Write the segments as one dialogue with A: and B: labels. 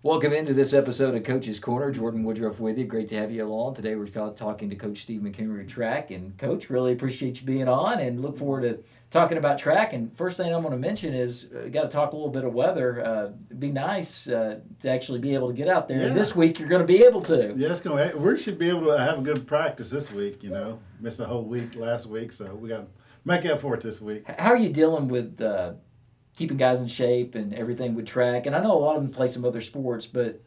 A: Welcome into this episode of Coach's Corner. Jordan Woodruff with you. Great to have you along. Today we're talking to Coach Steve McHenry of track. And Coach, really appreciate you being on and look forward to talking about track. And first thing I'm going to mention is got to talk a little bit of weather. It'd be nice to actually be able to get out there.
B: Yeah.
A: And this week you're going to be able to.
B: Yeah, we should be able to have a good practice this week, Missed a whole week last week, so we got to make up for it this week.
A: How are you dealing with keeping guys in shape and everything with track? And I know a lot of them play some other sports, but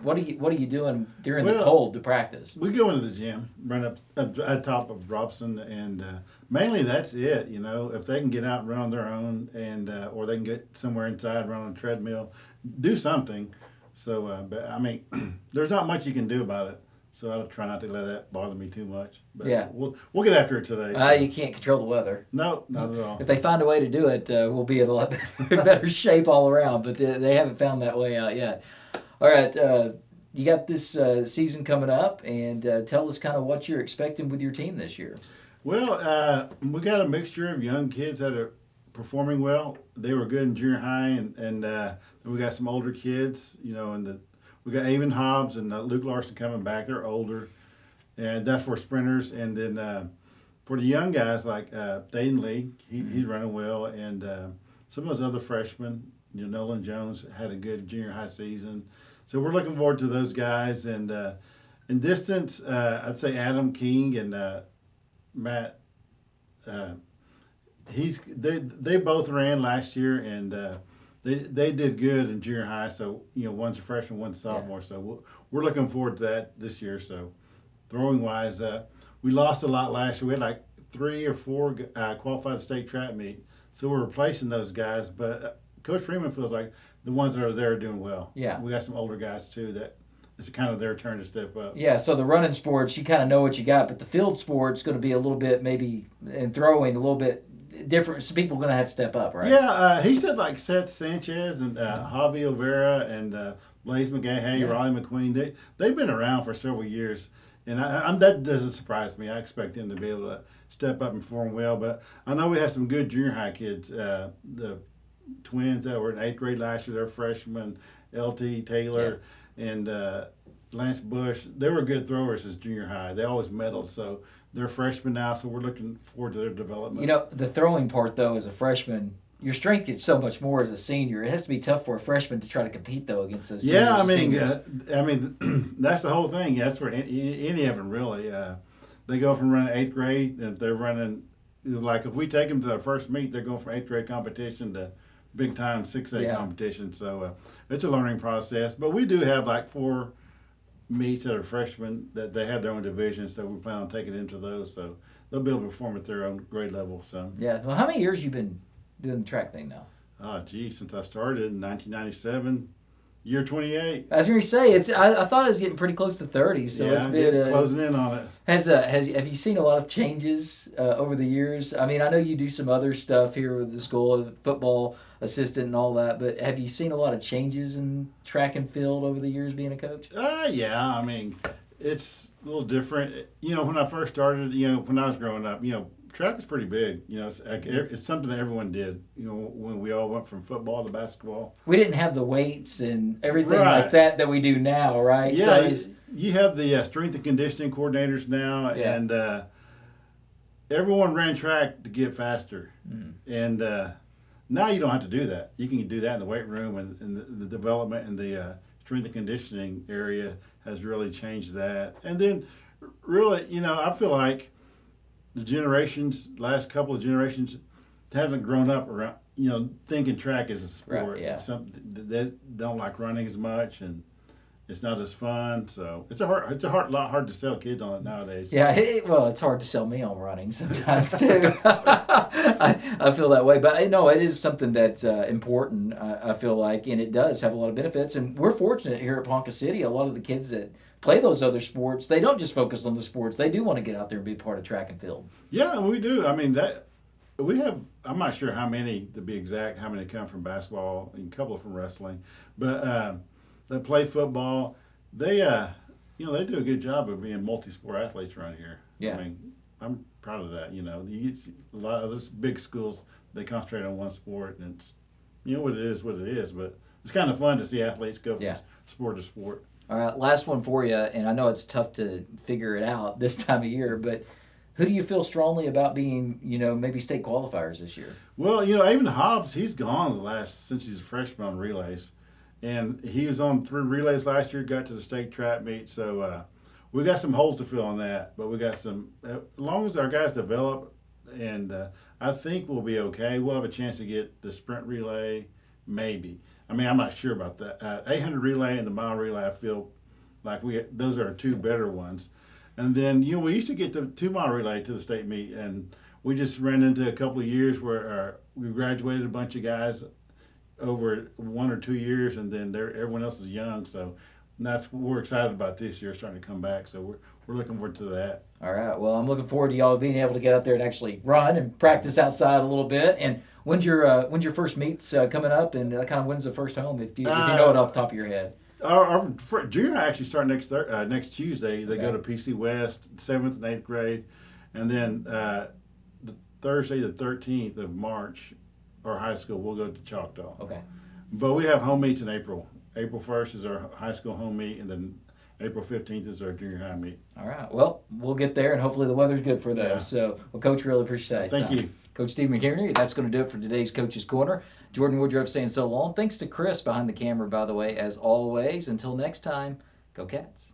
A: what are you doing during the cold to practice?
B: We go into the gym, run up at top of Robson, and mainly that's it. If they can get out and run on their own, and or they can get somewhere inside, run on a treadmill, do something. So, but I mean, there's not much you can do about it. So I'll try not to let that bother me too much. But
A: yeah,
B: we'll get after it today. So.
A: You can't control the weather.
B: No, not at all.
A: If they find a way to do it, we'll be in a lot better shape all around. But they haven't found that way out yet. All right, you got this season coming up, and tell us kind of what you're expecting with your team this year.
B: Well, we got a mixture of young kids that are performing well. They were good in junior high, and we got some older kids, we got Avon Hobbs and Luke Larson coming back. They're older, and that's for sprinters. And then for the young guys like Dayton Lee, he's running well, and some of those other freshmen, Nolan Jones had a good junior high season. So we're looking forward to those guys. And in distance, I'd say Adam King and Matt. They both ran last year, and they did good in junior high. So one's a freshman, one's a sophomore. Yeah. So we're looking forward to that this year. So throwing wise, we lost a lot last year. We had like 3 or 4 qualified state track meet. So we're replacing those guys. But Coach Freeman feels like the ones that are there are doing well.
A: Yeah,
B: we got some older guys too that it's kind of their turn to step up.
A: Yeah, so the running sports, you kind of know what you got, but the field sports going to be a little bit maybe, and throwing a little bit different. So people are going to have to step up, right?
B: Yeah, he said like Seth Sanchez and Javi Olvera and Blaze McGahey, Riley McQueen. They've been around for several years, and that doesn't surprise me. I expect them to be able to step up and perform well. But I know we had some good junior high kids. The twins that were in 8th grade last year, they're freshmen. LT Taylor and Lance Bush. They were good throwers as junior high. They always medaled, so they're freshmen now, so we're looking forward to their development.
A: The throwing part, though, as a freshman, your strength gets so much more as a senior. It has to be tough for a freshman to try to compete, though, against those juniors.
B: Yeah, I mean, that's the whole thing. That's for any of them, really. They go from running 8th grade, and they're running, like if we take them to their first meet, they're going from 8th grade competition to big-time 6A competition. So it's a learning process. But we do have like 4 meets that are freshmen that they have their own divisions, so we plan on taking them to those. So they'll be able to perform at their own grade level. So
A: yeah. Well, how many years you been doing the track thing now?
B: Since I started in 1997, year 28.
A: I was going to say I thought it was getting pretty close to 30, so it's been
B: closing in on it.
A: Have you seen a lot of changes over the years? I mean, I know you do some other stuff here with the school, football assistant and all that, but have you seen a lot of changes in track and field over the years being a coach?
B: Yeah. I mean, it's a little different. When I first started, when I was growing up, track was pretty big. It's something that everyone did. When we all went from football to basketball.
A: We didn't have the weights and everything like that we do now, right?
B: Yeah, so you have the strength and conditioning coordinators now, and everyone ran track to get faster. And now you don't have to do that. You can do that in the weight room, and the development and the strength and conditioning area has really changed that. And then, really, I feel like last couple of generations, haven't grown up around, thinking track is a sport.
A: Right, yeah.
B: Something that don't like running as much, and it's not as fun. So it's a lot hard to sell kids on it nowadays.
A: Yeah, it's hard to sell me on running sometimes too. I feel that way, but no, it is something that's important. I feel like, and it does have a lot of benefits. And we're fortunate here at Ponca City. A lot of the kids that play those other sports, they don't just focus on the sports. They do want to get out there and be part of track and field.
B: Yeah, we do. I mean, that we have, I'm not sure how many, to be exact, how many come from basketball and a couple from wrestling. But they play football. They do a good job of being multi-sport athletes around here.
A: Yeah.
B: I mean, I'm proud of that. You get a lot of those big schools, they concentrate on one sport, and it's, what it is, but it's kind of fun to see athletes go from
A: Yeah.
B: sport to sport.
A: All right, last one for you, and I know it's tough to figure it out this time of year, but who do you feel strongly about being, maybe state qualifiers this year?
B: Well, Avon Hobbs, he's gone since he's a freshman on relays. And he was on 3 relays last year, got to the state track meet. So we got some holes to fill on that. But we got some, as long as our guys develop, and I think we'll be okay. We'll have a chance to get the sprint relay, maybe. I mean, I'm not sure about that. 800 relay and the mile relay, I feel like those are 2 better ones. And then, we used to get the 2-mile relay to the state meet, and we just ran into a couple of years where we graduated a bunch of guys over 1 or 2 years, and then everyone else is young. So we're excited about this year starting to come back. So we're looking forward to that.
A: All right. Well, I'm looking forward to y'all being able to get out there and actually run and practice outside a little bit. And when's your first meets coming up, and kind of when's the first home if you know it off the top of your head?
B: Our junior high actually start next Tuesday. They
A: Okay.
B: go to PC West, 7th and 8th grade, and then the Thursday the 13th of March, our high school will go to Choctaw.
A: Okay.
B: But we have home meets in April. April 1st is our high school home meet, and then April 15th is our junior high meet.
A: All right. Well, we'll get there, and hopefully the weather's good for those.
B: Yeah.
A: So, Coach, really appreciate it.
B: Thank you.
A: Coach Steve McHenry, that's going to do it for today's Coach's Corner. Jordan Woodruff saying so long. Thanks to Chris behind the camera, by the way, as always. Until next time, go Cats.